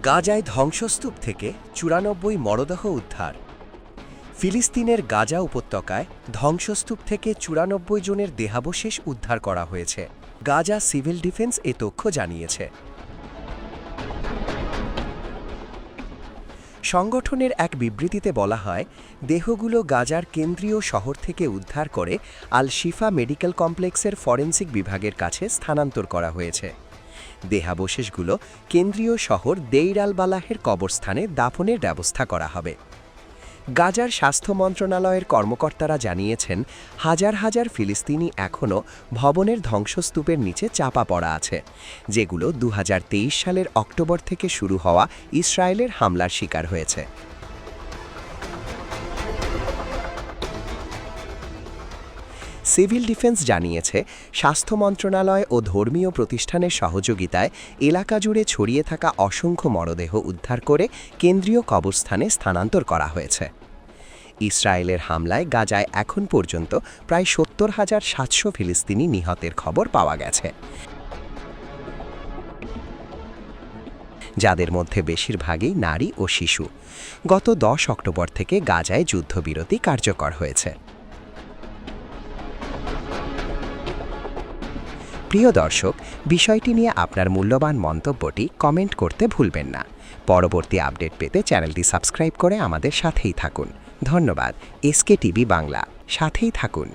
গাজায় ধ্বংসস্তূপ থেকে ৯৪ মরদেহ উদ্ধার। ফিলিস্তিনের গাজা উপত্যকায় ধ্বংসস্তূপ থেকে ৯৪ জনের দেহাবশেষ উদ্ধার করা হয়েছে। গাজা সিভিল ডিফেন্স এ তথ্য জানিয়েছে। সংগঠনের এক বিবৃতিতে বলা হয়, দেহগুলো গাজার কেন্দ্রীয় শহর থেকে উদ্ধার করে আল শিফা মেডিকেল কমপ্লেক্সের ফরেনসিক বিভাগের কাছে স্থানান্তর করা হয়েছে। দেহাবশেষগুলো কেন্দ্রীয় শহর দেইর আল বালাহের কবরস্থানে দাফনের ব্যবস্থা করা হবে। গাজার স্বাস্থ্য মন্ত্রণালয়ের কর্মকর্তারা জানিয়েছেন, হাজার হাজার ফিলিস্তিনি এখনও ভবনের ধ্বংসস্তূপের নিচে চাপা পড়া আছে, যেগুলো ২০২৩ সালের অক্টোবর থেকে শুরু হওয়া ইসরায়েলের হামলার শিকার হয়েছে। সিভিল ডিফেন্স জানিয়েছে, স্বাস্থ্য মন্ত্রণালয় ও ধর্মীয় প্রতিষ্ঠানের সহযোগিতায় এলাকা জুড়ে ছড়িয়ে থাকা অসংখ্য মরদেহ উদ্ধার করে কেন্দ্রীয় কবরস্থানে স্থানান্তর করা হয়েছে। ইসরায়েলের হামলায় গাজায় এখন পর্যন্ত প্রায় ৭০,৭০০ ফিলিস্তিনি নিহতের খবর পাওয়া গেছে, যাদের মধ্যে বেশিরভাগই নারী ও শিশু। গত ১০ অক্টোবর থেকে গাজায় যুদ্ধবিরতি কার্যকর হয়েছে। প্রিয় দর্শক, বিষয়টি নিয়ে আপনার মূল্যবান মন্তব্যটি কমেন্ট করতে ভুলবেন না। পরবর্তী আপডেট পেতে চ্যানেলটি সাবস্ক্রাইব করে আমাদের সাথেই থাকুন। ধন্যবাদ। এসকে টিভি বাংলা, সাথেই থাকুন।